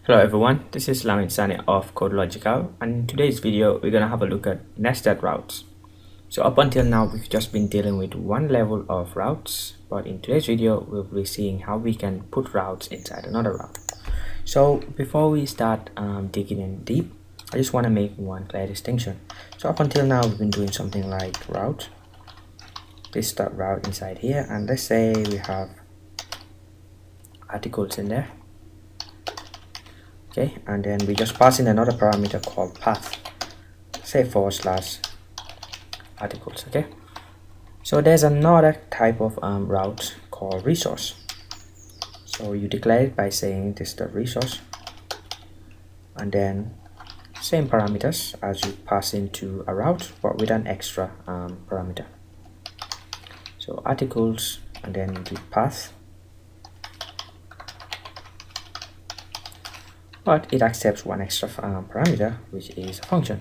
Hello everyone, this is Lamin Sane of Code Logical, and in today's video we're going to have a look at nested routes. So up until now we've just been dealing with one level of routes, but in today's video we'll be seeing how we can put routes inside another route. So before we start digging in deep, I just want to make one clear distinction. So up until now we've been doing something like route, this dot route inside here, and let's say we have articles in there. Okay, and then we just pass in another parameter called path, say / articles. Okay, so there's another type of route called resource. So you declare it by saying this the resource, and then same parameters as you pass into a route, but with an extra parameter. So articles, and then the path, but it accepts one extra parameter, which is a function.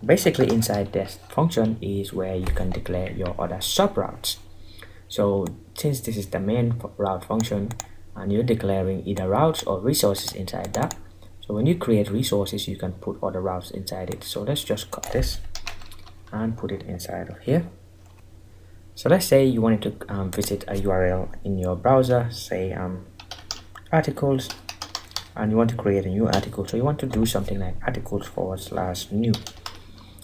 Basically inside this function is where you can declare your other sub-routes. So since this is the main route function and you're declaring either routes or resources inside that, so when you create resources you can put other routes inside it. So let's just cut this and put it inside of here. So let's say you wanted to visit a URL in your browser, say articles, and you want to create a new article. So you want to do something like articles / new.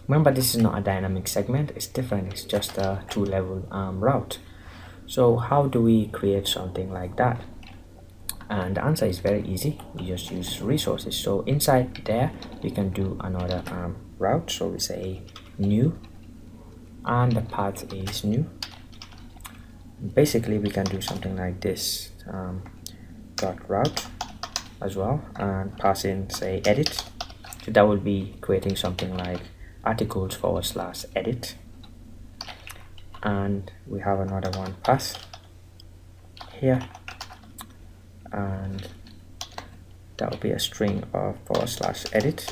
Remember, this is not a dynamic segment, it's different, it's just a two-level route. So how do we create something like that? And the answer is very easy. We just use resources. So inside there we can do another route. So we say new, and the path is new. Basically we can do something like this, dot route as well, and pass in say edit. So that will be creating something like articles / edit, and we have another one path here, and that will be a string of / edit.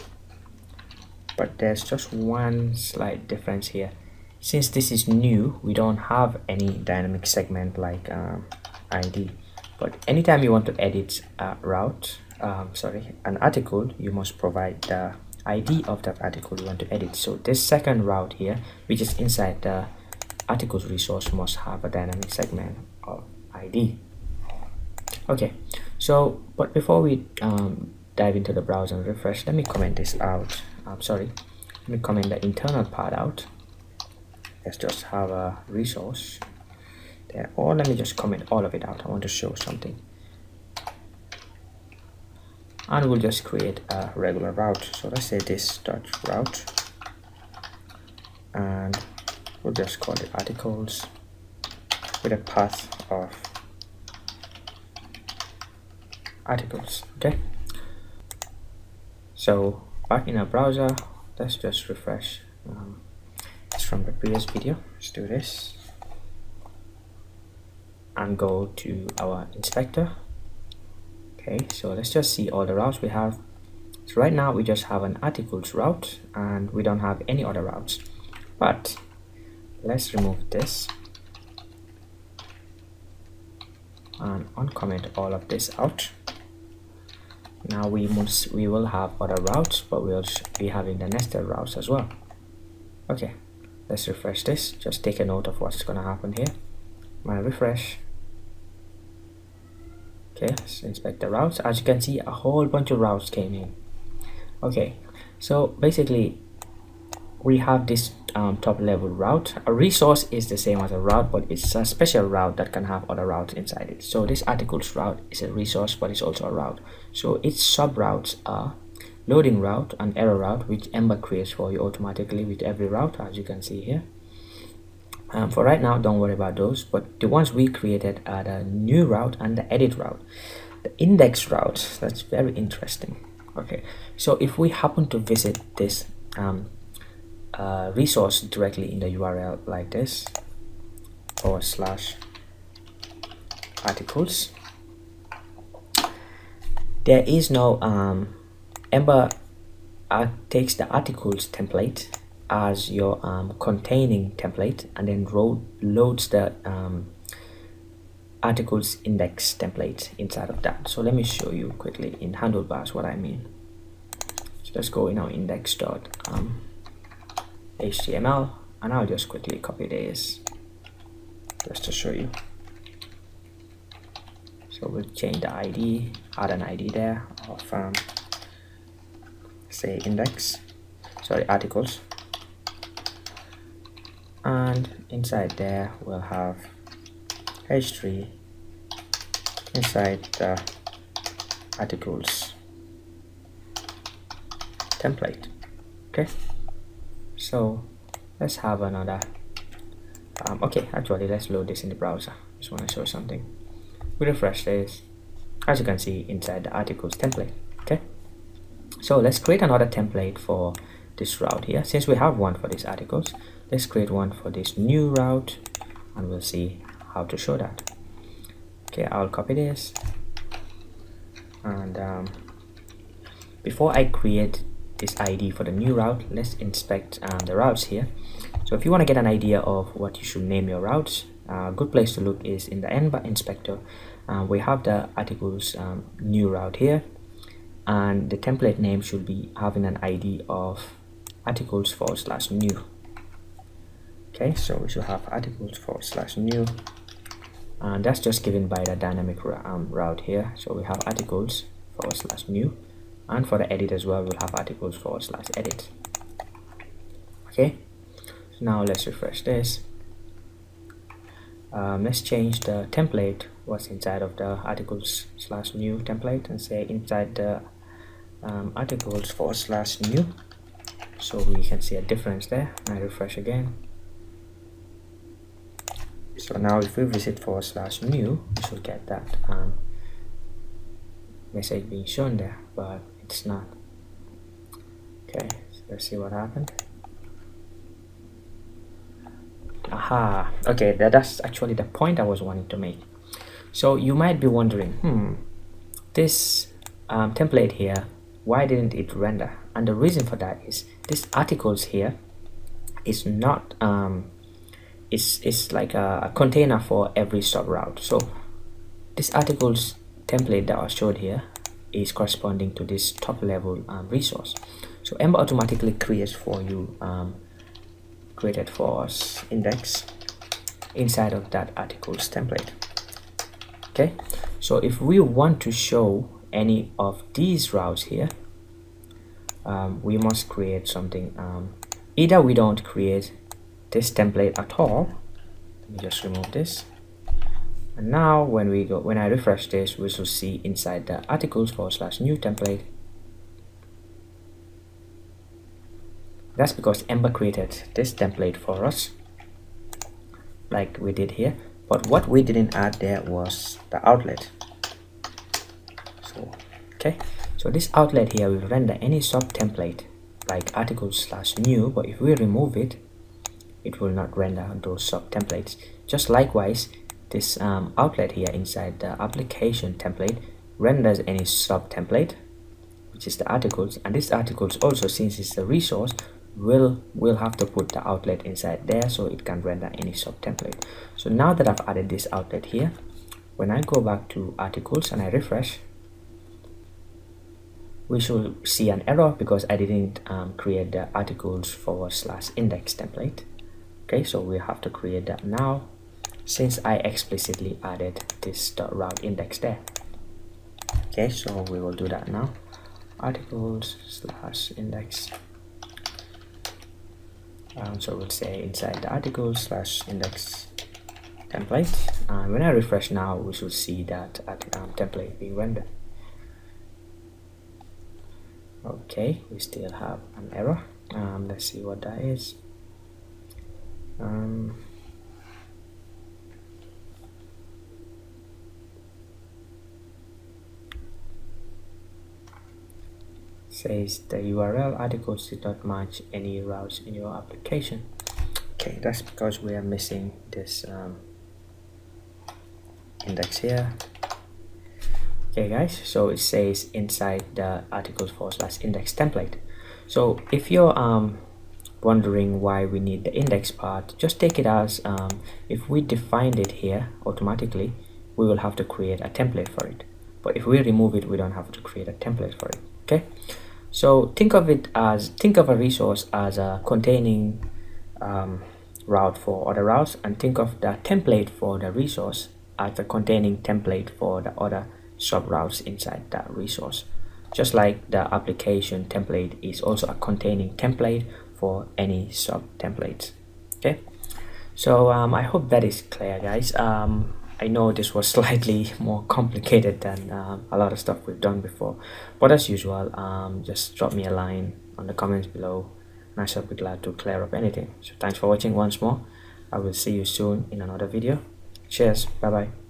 But there's just one slight difference here. Since this is new, we don't have any dynamic segment like ID. But anytime you want to edit a route, an article, you must provide the ID of that article you want to edit. So this second route here, which is inside the articles resource, must have a dynamic segment of ID. Okay, so but before we dive into the browser and refresh, let me comment this out. Let me comment the internal part out. Let's just have a resource there, or let me just comment all of it out. I want to show something, and we'll just create a regular route. So let's say this dot route, and we'll just call it articles with a path of articles. Okay, so back in our browser, let's just refresh. It's from the previous video. Let's do this and go to our inspector. Okay, so let's just see all the routes we have. So right now we just have an articles route and we don't have any other routes, but let's remove this and uncomment all of this out. Now we will have other routes, but we'll be having the nested routes as well. Okay, let's refresh this. Just take a note of what's going to happen here. My refresh. Okay, let's inspect the routes. As you can see, a whole bunch of routes came in. Okay, so basically we have this top level route. A resource is the same as a route, but it's a special route that can have other routes inside it. So this articles route is a resource, but it's also a route. So its sub routes are loading route and error route, which Ember creates for you automatically with every route, as you can see here. For right now, don't worry about those, but the ones we created are the new route and the edit route. The index route, that's very interesting. Okay, so if we happen to visit this resource directly in the URL like this, / articles, there is no Ember takes the articles template as your containing template and then loads the articles index template inside of that. So let me show you quickly in handlebars what I mean. So let's go in our index.html, and I'll just quickly copy this just to show you. So we'll change the ID, add an ID there of say articles, and inside there we'll have h3 inside the articles template. Okay, so let's have another okay, actually let's load this in the browser. Just want to show something. We refresh this, as you can see inside the articles template. Okay, so let's create another template for this route here. Since we have one for these articles, let's create one for this new route, and we'll see how to show that. Okay, I'll copy this, and before I create this ID for the new route, let's inspect the routes here. So if you want to get an idea of what you should name your routes, a good place to look is in the Ember inspector. We have the articles new route here, and the template name should be having an ID of articles/new. Okay, so we should have articles/new, and that's just given by the dynamic route here. So we have articles/new, and for the edit as well, we'll have articles/edit. Okay, so now let's refresh this. Let's change the template what's inside of the articles/new template and say inside the articles/new, so we can see a difference there. And I refresh again. So now if we visit /new, we should get that message being shown there, but it's not. Okay, so let's see what happened. Aha, okay, that's actually the point I was wanting to make. So you might be wondering, this template here, why didn't it render? And the reason for that is this articles here is not it's like a container for every sub route. So this articles template that was showed here is corresponding to this top level resource. So Ember automatically creates for you created for us index inside of that articles template. Okay, so if we want to show any of these routes here, we must create something. Either we don't create this template at all. Let me just remove this, and now when I refresh this, we should see inside the articles/new template. That's because Ember created this template for us, like we did here. But what we didn't add there was the outlet. So, okay, so this outlet here will render any sub template like articles/new, but if we remove it, it will not render those sub templates. Just likewise, this outlet here inside the application template renders any sub template, which is the articles, and this articles also, since it's a resource, we'll have to put the outlet inside there so it can render any sub template. So now that I've added this outlet here, when I go back to articles and I refresh, we should see an error because I didn't create the articles/index template. Okay, so we have to create that now since I explicitly added this route index there. Okay, so we will do that now. Articles/index. So we'll say inside the articles/index template, and when I refresh now, we should see that template being rendered. Okay, we still have an error. Let's see what that is. Says the URL articles did not match any routes in your application. Okay, that's because we are missing this index here. Okay guys, so it says inside the articles/index template. So if you're wondering why we need the index part, just take it as if we defined it here automatically, we will have to create a template for it. But if we remove it, we don't have to create a template for it. Okay, so think of a resource as a containing route for other routes, and think of the template for the resource as a containing template for the other sub routes inside that resource. Just like the application template is also a containing template for any sub templates. Okay, so I hope that is clear, guys. I know this was slightly more complicated than a lot of stuff we've done before, but as usual, just drop me a line on the comments below, and I shall be glad to clear up anything. So thanks for watching once more. I will see you soon in another video. Cheers. Bye bye.